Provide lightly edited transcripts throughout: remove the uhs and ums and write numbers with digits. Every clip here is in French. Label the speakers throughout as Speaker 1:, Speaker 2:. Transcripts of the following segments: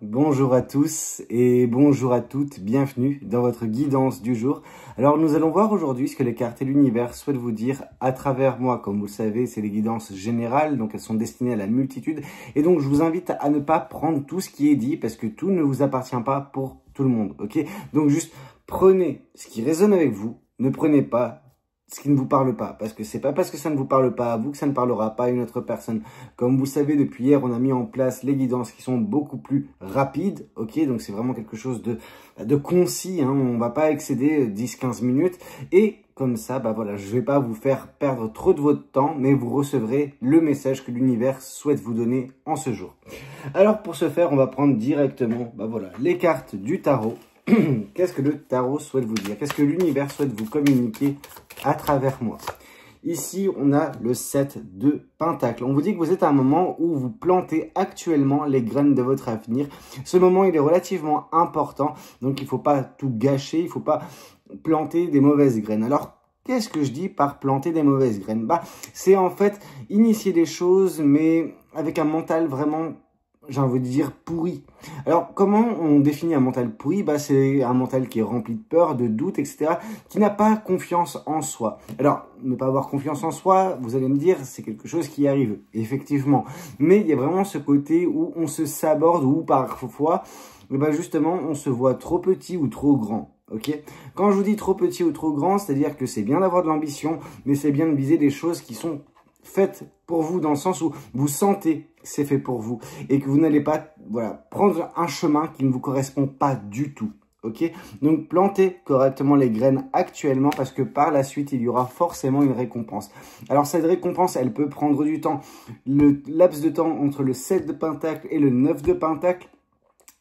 Speaker 1: Bonjour à tous et bonjour à toutes, bienvenue dans votre guidance du jour. Alors nous allons voir aujourd'hui ce que les cartes et l'univers souhaitent vous dire à travers moi. Comme vous le savez, c'est les guidances générales, donc elles sont destinées à la multitude. Et donc je vous invite à ne pas prendre tout ce qui est dit parce que tout ne vous appartient pas pour tout le monde, ok? Donc juste prenez ce qui résonne avec vous, ne prenez pas ce qui ne vous parle pas, parce que c'est pas parce que ça ne vous parle pas à vous que ça ne parlera pas à une autre personne. Comme vous savez, depuis hier, on a mis en place les guidances qui sont beaucoup plus rapides, ok? Donc c'est vraiment quelque chose de concis, hein, on va pas excéder 10-15 minutes, et comme ça, voilà, je vais pas vous faire perdre trop de votre temps, mais vous recevrez le message que l'univers souhaite vous donner en ce jour. Alors pour ce faire, on va prendre directement, les cartes du tarot. Qu'est-ce que le tarot souhaite vous dire? Qu'est-ce que l'univers souhaite vous communiquer à travers moi? Ici, on a le 7 de Pentacle. On vous dit que vous êtes à un moment où vous plantez actuellement les graines de votre avenir. Ce moment, il est relativement important, donc il ne faut pas tout gâcher, il ne faut pas planter des mauvaises graines. Alors, qu'est-ce que je dis par planter des mauvaises graines? C'est en fait initier des choses, mais avec un mental vraiment, j'ai envie de dire, pourri. Alors, comment on définit un mental pourri? C'est un mental qui est rempli de peur, de doute, etc., qui n'a pas confiance en soi. Alors, ne pas avoir confiance en soi, vous allez me dire, c'est quelque chose qui arrive, effectivement. Mais il y a vraiment ce côté où on se saborde, ou parfois, justement, on se voit trop petit ou trop grand. Ok? Quand je vous dis trop petit ou trop grand, c'est-à-dire que c'est bien d'avoir de l'ambition, mais c'est bien de viser des choses qui sont faites pour vous, dans le sens où vous sentez que c'est fait pour vous et que vous n'allez pas prendre un chemin qui ne vous correspond pas du tout. Ok? Donc plantez correctement les graines actuellement parce que par la suite, il y aura forcément une récompense. Alors cette récompense, elle peut prendre du temps. Le laps de temps entre le 7 de Pentacle et le 9 de Pentacle,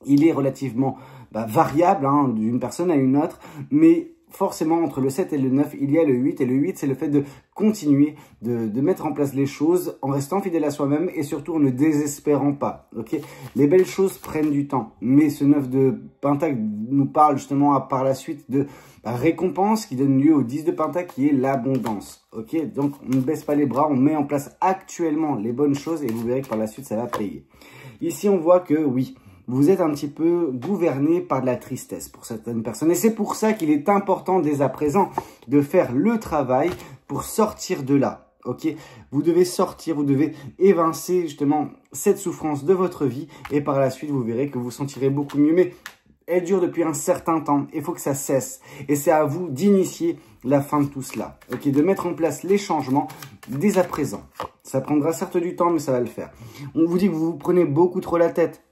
Speaker 1: il est relativement variable d'une personne à une autre, mais forcément, entre le 7 et le 9, il y a le 8. Et le 8, c'est le fait de continuer, de mettre en place les choses en restant fidèle à soi-même et surtout en ne désespérant pas. Ok? Les belles choses prennent du temps. Mais ce 9 de Pentacle nous parle justement par la suite de récompense qui donne lieu au 10 de Pentacle qui est l'abondance. Ok? Donc, on ne baisse pas les bras, on met en place actuellement les bonnes choses et vous verrez que par la suite, ça va payer. Ici, on voit que oui, vous êtes un petit peu gouverné par de la tristesse pour certaines personnes. Et c'est pour ça qu'il est important dès à présent de faire le travail pour sortir de là. Ok? Vous devez sortir, vous devez évincer justement cette souffrance de votre vie. Et par la suite, vous verrez que vous sentirez beaucoup mieux. Mais elle dure depuis un certain temps. Il faut que ça cesse. Et c'est à vous d'initier la fin de tout cela. Ok? De mettre en place les changements dès à présent. Ça prendra certes du temps, mais ça va le faire. On vous dit que vous vous prenez beaucoup trop la tête.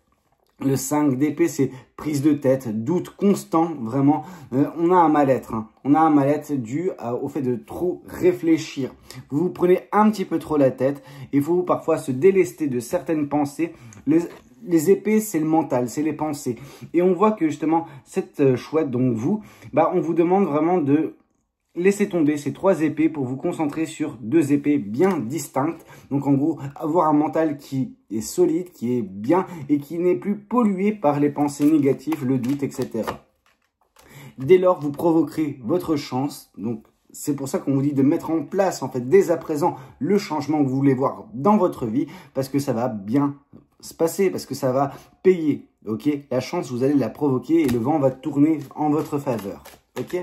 Speaker 1: Le 5 d'épée, c'est prise de tête, doute constant, vraiment. On a un mal-être. On a un mal-être dû au fait de trop réfléchir. Vous vous prenez un petit peu trop la tête. Il faut parfois se délester de certaines pensées. Les épées, c'est le mental, c'est les pensées. Et on voit que justement, cette chouette, donc vous, on vous demande vraiment de laissez tomber ces 3 épées pour vous concentrer sur 2 épées bien distinctes. Donc en gros, avoir un mental qui est solide, qui est bien et qui n'est plus pollué par les pensées négatives, le doute, etc. Dès lors, vous provoquerez votre chance. Donc c'est pour ça qu'on vous dit de mettre en place en fait dès à présent le changement que vous voulez voir dans votre vie parce que ça va bien se passer, parce que ça va payer. Ok? La chance, vous allez la provoquer et le vent va tourner en votre faveur. Ok?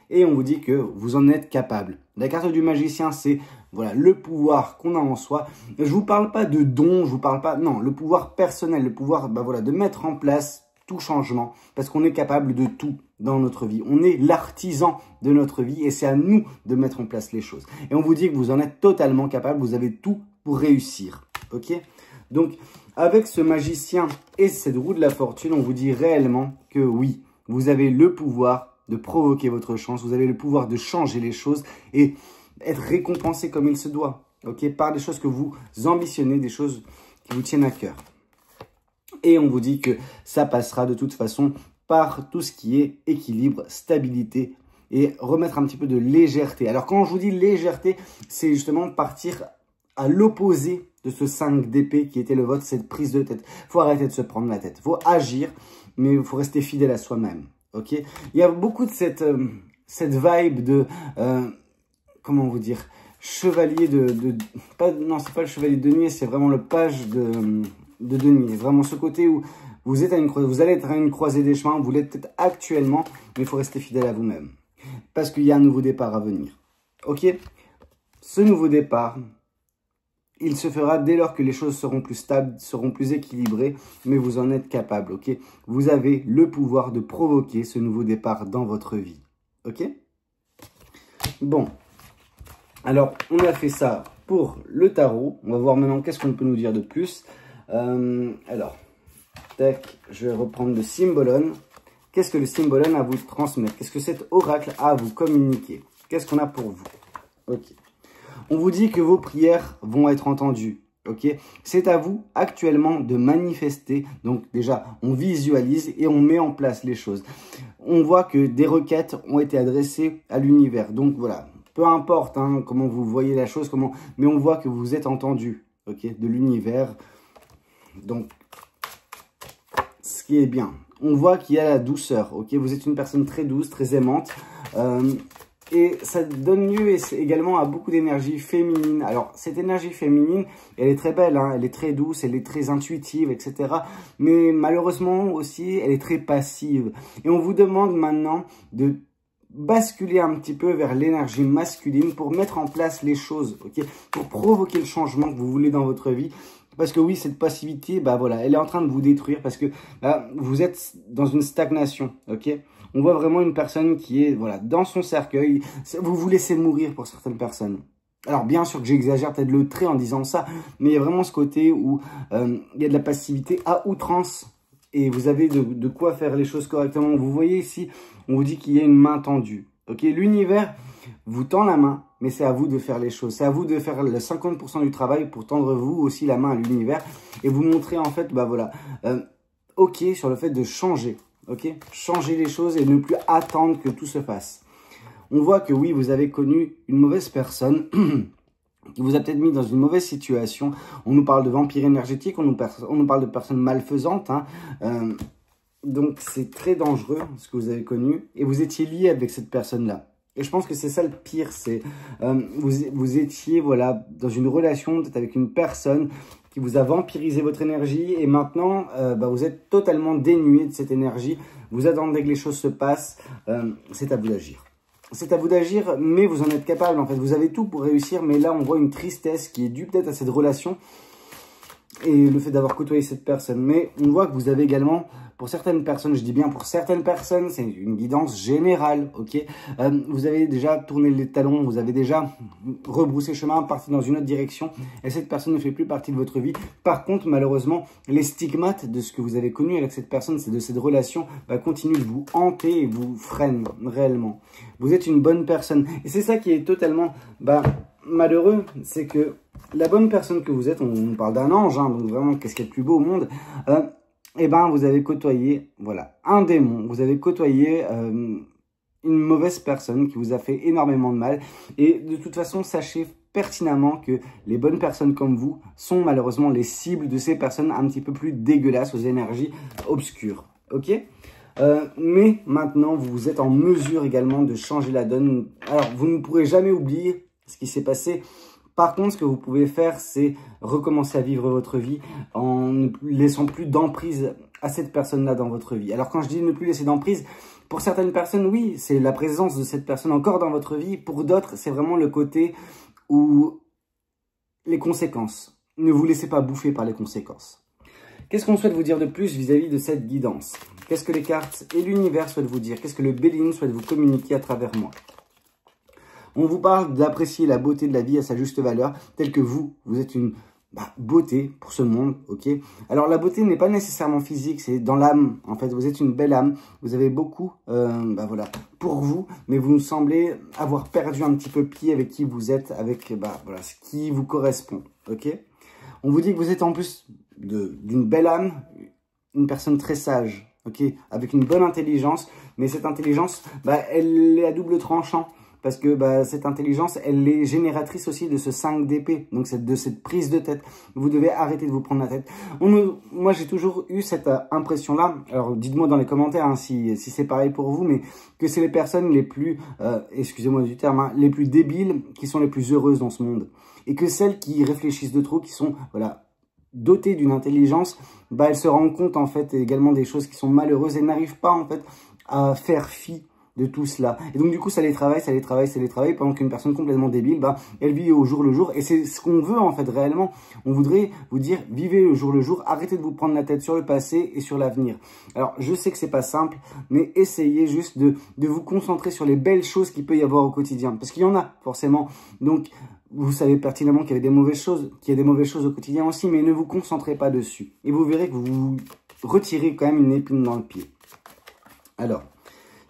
Speaker 1: Et on vous dit que vous en êtes capable. La carte du magicien, c'est le pouvoir qu'on a en soi. Je ne vous parle pas de don, je vous parle pas... Non, le pouvoir personnel, le pouvoir de mettre en place tout changement. Parce qu'on est capable de tout dans notre vie. On est l'artisan de notre vie et c'est à nous de mettre en place les choses. Et on vous dit que vous en êtes totalement capable, vous avez tout pour réussir. Ok? Donc, avec ce magicien et cette roue de la fortune, on vous dit réellement que oui, vous avez le pouvoir de provoquer votre chance, vous avez le pouvoir de changer les choses et être récompensé comme il se doit, ok, par des choses que vous ambitionnez, des choses qui vous tiennent à cœur. Et on vous dit que ça passera de toute façon par tout ce qui est équilibre, stabilité et remettre un petit peu de légèreté. Alors quand je vous dis légèreté, c'est justement partir à l'opposé de ce 5 d'épée qui était le vôtre, cette prise de tête. Il faut arrêter de se prendre la tête, il faut agir, mais il faut rester fidèle à soi-même. Ok, il y a beaucoup de cette vibe de, comment vous dire, chevalier non, c'est pas le chevalier de nuit, c'est vraiment le page de, de denier. Vraiment ce côté où vous êtes vous allez être à une croisée des chemins, vous l'êtes peut-être actuellement, mais il faut rester fidèle à vous-même. Parce qu'il y a un nouveau départ à venir. Ok? Ce nouveau départ, il se fera dès lors que les choses seront plus stables, seront plus équilibrées, mais vous en êtes capable, ok? Vous avez le pouvoir de provoquer ce nouveau départ dans votre vie, ok? Bon, alors on a fait ça pour le tarot. On va voir maintenant qu'est-ce qu'on peut nous dire de plus. Alors, tac, je vais reprendre le Symbolon. Qu'est-ce que le Symbolon a à vous transmettre? Qu'est-ce que cet oracle a à vous communiquer? Qu'est-ce qu'on a pour vous? Ok. On vous dit que vos prières vont être entendues. Ok, c'est à vous actuellement de manifester. Donc déjà, on visualise et on met en place les choses. On voit que des requêtes ont été adressées à l'univers. Donc voilà, peu importe hein, comment vous voyez la chose, mais on voit que vous êtes entendu, ok, de l'univers. Donc, ce qui est bien. On voit qu'il y a la douceur. Ok, vous êtes une personne très douce, très aimante. Et ça donne lieu également à beaucoup d'énergie féminine. Alors, cette énergie féminine, elle est très belle, hein, elle est très douce, elle est très intuitive, etc. Mais malheureusement aussi, elle est très passive. Et on vous demande maintenant de basculer un petit peu vers l'énergie masculine pour mettre en place les choses, ok, pour provoquer le changement que vous voulez dans votre vie. Parce que oui, cette passivité, bah voilà, elle est en train de vous détruire parce que bah, vous êtes dans une stagnation, ok. On voit vraiment une personne qui est voilà dans son cercueil. Vous vous laissez mourir pour certaines personnes. Alors bien sûr que j'exagère peut-être le trait en disant ça, mais il y a vraiment ce côté où il y a de la passivité à outrance et vous avez de quoi faire les choses correctement. Vous voyez ici, on vous dit qu'il y a une main tendue. Ok, l'univers vous tend la main, mais c'est à vous de faire les choses. C'est à vous de faire le 50% du travail pour tendre vous aussi la main à l'univers et vous montrer en fait, bah voilà, ok sur le fait de changer. Ok, changer les choses et ne plus attendre que tout se fasse. On voit que oui, vous avez connu une mauvaise personne qui vous a peut-être mis dans une mauvaise situation. On nous parle de vampires énergétiques, on nous parle de personnes malfaisantes. Hein. Donc c'est très dangereux ce que vous avez connu et vous étiez lié avec cette personne-là. Et je pense que c'est ça le pire, c'est vous étiez voilà dans une relation peut-être avec une personne qui vous a vampirisé votre énergie et maintenant bah, vous êtes totalement dénué de cette énergie. Vous attendez que les choses se passent, c'est à vous d'agir. C'est à vous d'agir, mais vous en êtes capable en fait. Vous avez tout pour réussir, mais là on voit une tristesse qui est due peut-être à cette relation et le fait d'avoir côtoyé cette personne. Mais on voit que vous avez également, pour certaines personnes, je dis bien pour certaines personnes, c'est une guidance générale, ok. Vous avez déjà tourné les talons, vous avez déjà rebroussé chemin, parti dans une autre direction, et cette personne ne fait plus partie de votre vie. Par contre, malheureusement, les stigmates de ce que vous avez connu avec cette personne, c'est de cette relation, bah, continuent de vous hanter et vous freinent réellement. Vous êtes une bonne personne, et c'est ça qui est totalement malheureux, c'est que la bonne personne que vous êtes, on parle d'un ange, hein, donc vraiment, qu'est-ce qu'il y a de plus beau au monde, eh ben, vous avez côtoyé, voilà, un démon, vous avez côtoyé une mauvaise personne qui vous a fait énormément de mal. Et de toute façon, sachez pertinemment que les bonnes personnes comme vous sont malheureusement les cibles de ces personnes un petit peu plus dégueulasses, aux énergies obscures, ok ? Mais maintenant, vous êtes en mesure également de changer la donne. Alors, vous ne pourrez jamais oublier ce qui s'est passé. Par contre, ce que vous pouvez faire, c'est recommencer à vivre votre vie en ne laissant plus d'emprise à cette personne-là dans votre vie. Alors, quand je dis ne plus laisser d'emprise, pour certaines personnes, oui, c'est la présence de cette personne encore dans votre vie. Pour d'autres, c'est vraiment le côté où les conséquences. Ne vous laissez pas bouffer par les conséquences. Qu'est-ce qu'on souhaite vous dire de plus vis-à-vis de cette guidance? Qu'est-ce que les cartes et l'univers souhaitent vous dire? Qu'est-ce que le Béline souhaite vous communiquer à travers moi? On vous parle d'apprécier la beauté de la vie à sa juste valeur, telle que vous êtes une beauté pour ce monde, ok? Alors la beauté n'est pas nécessairement physique, c'est dans l'âme, en fait, vous êtes une belle âme, vous avez beaucoup, voilà, pour vous, mais vous nous semblez avoir perdu un petit peu pied avec qui vous êtes, avec, voilà, ce qui vous correspond, ok? On vous dit que vous êtes en plus d'une belle âme, une personne très sage, ok? Avec une bonne intelligence, mais cette intelligence, elle est à double tranchant. Parce que cette intelligence, elle est génératrice aussi de ce 5 d'épée, donc de cette prise de tête. Vous devez arrêter de vous prendre la tête. Moi, j'ai toujours eu cette impression-là. Alors, dites-moi dans les commentaires hein, si c'est pareil pour vous, mais que c'est les personnes les plus, excusez-moi du terme, hein, les plus débiles qui sont les plus heureuses dans ce monde. Et que celles qui réfléchissent de trop, qui sont, voilà, dotée d'une intelligence, bah, elle se rend compte en fait également des choses qui sont malheureuses et n'arrive pas en fait à faire fi de tout cela. Et donc du coup, ça les travaille, pendant qu'une personne complètement débile, bah, elle vit au jour le jour. Et c'est ce qu'on veut en fait réellement. On voudrait vous dire, vivez le jour, arrêtez de vous prendre la tête sur le passé et sur l'avenir. Alors, je sais que c'est pas simple, mais essayez juste de vous concentrer sur les belles choses qu'il peut y avoir au quotidien. Parce qu'il y en a, forcément. Donc, vous savez pertinemment qu'il y a des mauvaises choses au quotidien aussi, mais ne vous concentrez pas dessus. Et vous verrez que vous vous retirez quand même une épine dans le pied. Alors,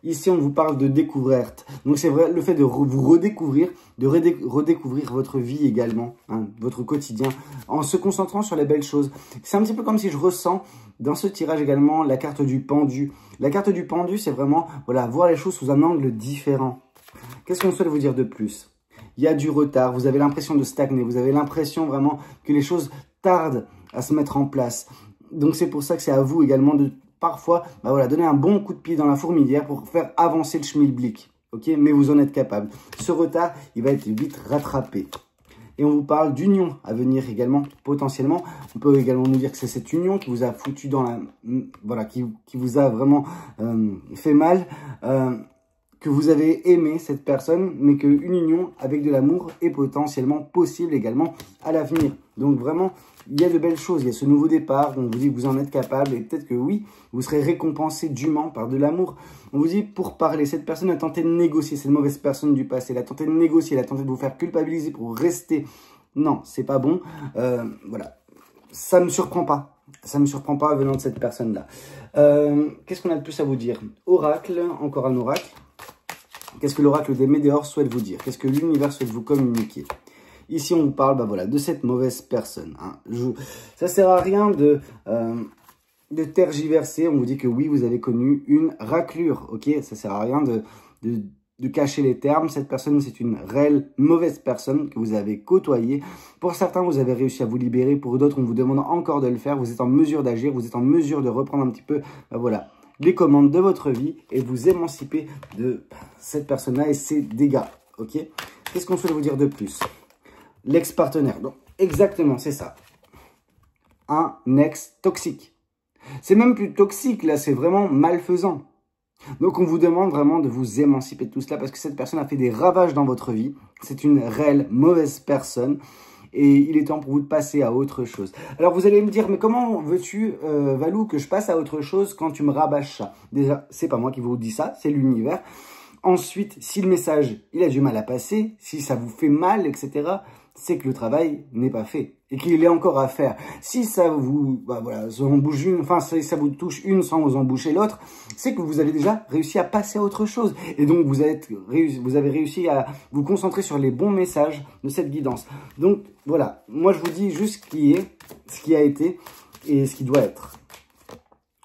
Speaker 1: ici, on vous parle de découverte. Donc, c'est vrai, le fait de vous redécouvrir, de redécouvrir votre vie également, hein, votre quotidien, en se concentrant sur les belles choses. C'est un petit peu comme si je ressens dans ce tirage également la carte du pendu. La carte du pendu, c'est vraiment, voilà, voir les choses sous un angle différent. Qu'est-ce qu'on souhaite vous dire de plus? Il y a du retard, vous avez l'impression de stagner, vous avez l'impression vraiment que les choses tardent à se mettre en place. Donc, c'est pour ça que c'est à vous également de parfois, bah voilà, donner un bon coup de pied dans la fourmilière pour faire avancer le schmilblick. Ok, mais vous en êtes capable. Ce retard, il va être vite rattrapé. Et on vous parle d'union à venir également, potentiellement. On peut également nous dire que c'est cette union qui vous a foutu dans la... Voilà, qui vous a vraiment fait mal. Que vous avez aimé cette personne, mais qu'une union avec de l'amour est potentiellement possible également à l'avenir. Donc vraiment, il y a de belles choses, il y a ce nouveau départ, on vous dit que vous en êtes capable, et peut-être que oui, vous serez récompensé dûment par de l'amour. On vous dit, pour parler, cette personne a tenté de négocier, cette mauvaise personne du passé, elle a tenté de négocier, elle a tenté de vous faire culpabiliser pour rester. Non, c'est pas bon, voilà. Ça ne me surprend pas. Ça ne me surprend pas venant de cette personne-là. Qu'est-ce qu'on a de plus à vous dire? Oracle, encore un oracle. Qu'est-ce que l'oracle des Médéors souhaite vous dire? Qu'est-ce que l'univers souhaite vous communiquer? Ici, on vous parle bah voilà, de cette mauvaise personne. Hein. Ça ne sert à rien de tergiverser. On vous dit que oui, vous avez connu une raclure. Ok, ça ne sert à rien de cacher les termes. Cette personne, c'est une réelle mauvaise personne que vous avez côtoyée. Pour certains, vous avez réussi à vous libérer. Pour d'autres, on vous demande encore de le faire. Vous êtes en mesure d'agir. Vous êtes en mesure de reprendre un petit peu... Bah voilà, les commandes de votre vie et vous émanciper de cette personne-là et ses dégâts, ok? Qu'est-ce qu'on souhaite vous dire de plus? L'ex-partenaire, donc exactement, c'est ça. Un ex toxique. C'est même plus toxique, là, c'est vraiment malfaisant. Donc, on vous demande vraiment de vous émanciper de tout cela parce que cette personne a fait des ravages dans votre vie. C'est une réelle mauvaise personne. Et il est temps pour vous de passer à autre chose. Alors, vous allez me dire, mais comment veux-tu, Valou, que je passe à autre chose quand tu me rabâches ça? Déjà, c'est pas moi qui vous dis ça, c'est l'univers. Ensuite, si le message, il a du mal à passer, si ça vous fait mal, etc., c'est que le travail n'est pas fait et qu'il est encore à faire. Si ça vous, bah voilà, ça vous touche une sans vous en boucher l'autre, c'est que vous avez déjà réussi à passer à autre chose. Et donc, vous avez réussi à vous concentrer sur les bons messages de cette guidance. Donc, voilà. Moi, je vous dis juste ce qui est, ce qui a été et ce qui doit être.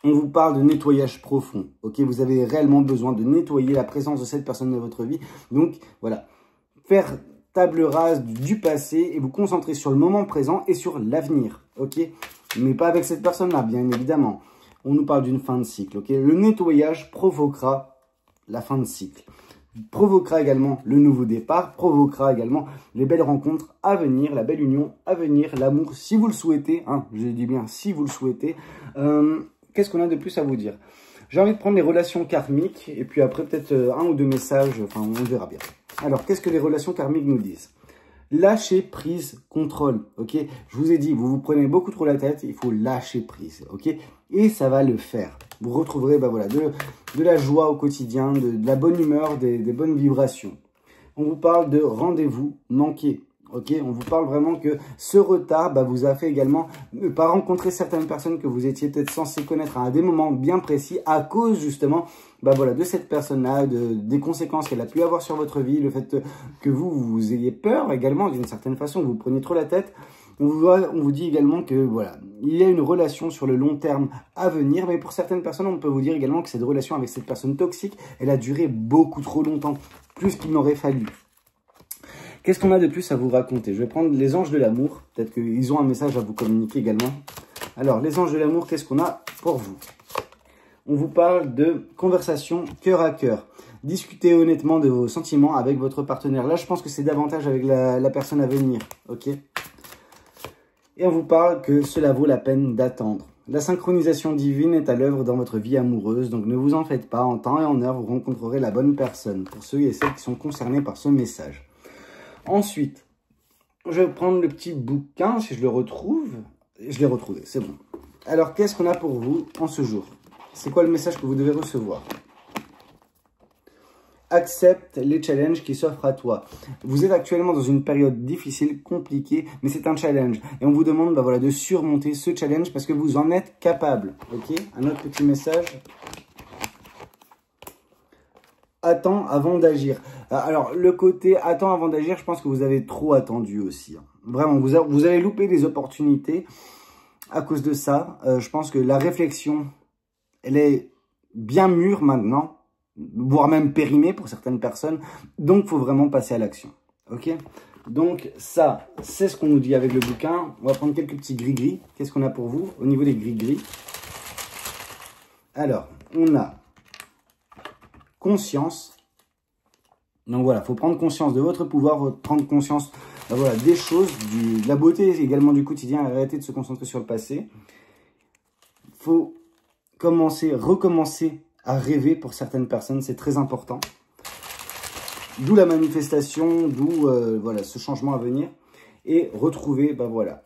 Speaker 1: On vous parle de nettoyage profond. Ok, vous avez réellement besoin de nettoyer la présence de cette personne dans votre vie. Donc, voilà. Faire table rase du passé et vous concentrer sur le moment présent et sur l'avenir, ok? Mais pas avec cette personne-là, bien évidemment. On nous parle d'une fin de cycle, ok? Le nettoyage provoquera la fin de cycle. Provoquera également le nouveau départ, provoquera également les belles rencontres à venir, la belle union à venir, l'amour, si vous le souhaitez, hein, je dis bien si vous le souhaitez. Qu'est-ce qu'on a de plus à vous dire? J'ai envie de prendre les relations karmiques et puis après peut-être un ou deux messages, enfin on verra bien. Alors, qu'est-ce que les relations karmiques nous disent? Lâcher prise, contrôle, ok? Je vous ai dit, vous vous prenez beaucoup trop la tête, il faut lâcher prise, ok? Et ça va le faire. Vous retrouverez bah voilà, de la joie au quotidien, de la bonne humeur, des bonnes vibrations. On vous parle de rendez-vous manqués. Ok, on vous parle vraiment que ce retard bah, vous a fait également ne pas rencontrer certaines personnes que vous étiez peut-être censé connaître à des moments bien précis à cause justement bah, voilà, de cette personne-là, des conséquences qu'elle a pu avoir sur votre vie, le fait que vous ayez peur également d'une certaine façon, vous preniez trop la tête. On vous dit également que voilà, il y a une relation sur le long terme à venir, mais pour certaines personnes, on peut vous dire également que cette relation avec cette personne toxique, elle a duré beaucoup trop longtemps, plus qu'il n'aurait fallu. Qu'est-ce qu'on a de plus à vous raconter? Je vais prendre les anges de l'amour. Peut-être qu'ils ont un message à vous communiquer également. Alors, les anges de l'amour, qu'est-ce qu'on a pour vous? On vous parle de conversation cœur à cœur. Discutez honnêtement de vos sentiments avec votre partenaire. Là, je pense que c'est davantage avec la personne à venir. Ok? Et on vous parle que cela vaut la peine d'attendre. La synchronisation divine est à l'œuvre dans votre vie amoureuse, donc ne vous en faites pas, en temps et en heure, vous rencontrerez la bonne personne, pour ceux et celles qui sont concernés par ce message. Ensuite, je vais prendre le petit bouquin, si je le retrouve. Je l'ai retrouvé, c'est bon. Alors, qu'est-ce qu'on a pour vous en ce jour? C'est quoi le message que vous devez recevoir? Accepte les challenges qui s'offrent à toi. Vous êtes actuellement dans une période difficile, compliquée, mais c'est un challenge. Et on vous demande voilà, de surmonter ce challenge parce que vous en êtes capable. Ok? Un autre petit message. Attends avant d'agir. Alors, le côté attends avant d'agir, je pense que vous avez trop attendu aussi. Vraiment, vous avez loupé des opportunités à cause de ça. Je pense que la réflexion, elle est bien mûre maintenant, voire même périmée pour certaines personnes. Donc, il faut vraiment passer à l'action. Ok? Donc, ça, c'est ce qu'on nous dit avec le bouquin. On va prendre quelques petits gris-gris. Qu'est-ce qu'on a pour vous au niveau des gris-gris? Alors, on a conscience. Donc voilà, il faut prendre conscience de votre pouvoir, prendre conscience voilà, des choses, de la beauté également du quotidien, arrêter de se concentrer sur le passé. Il faut recommencer à rêver pour certaines personnes, c'est très important. D'où la manifestation, d'où voilà, ce changement à venir. Et retrouver voilà,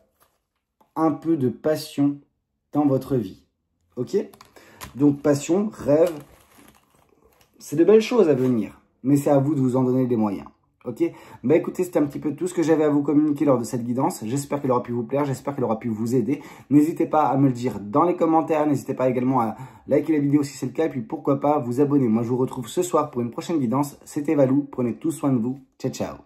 Speaker 1: un peu de passion dans votre vie. Ok? Donc passion, rêve, c'est de belles choses à venir. Mais c'est à vous de vous en donner les moyens. Ok? Bah écoutez, c'était un petit peu tout ce que j'avais à vous communiquer lors de cette guidance. J'espère qu'elle aura pu vous plaire, j'espère qu'elle aura pu vous aider. N'hésitez pas à me le dire dans les commentaires, n'hésitez pas également à liker la vidéo si c'est le cas, et puis pourquoi pas vous abonner. Moi je vous retrouve ce soir pour une prochaine guidance. C'était Valou, prenez tout soin de vous. Ciao ciao.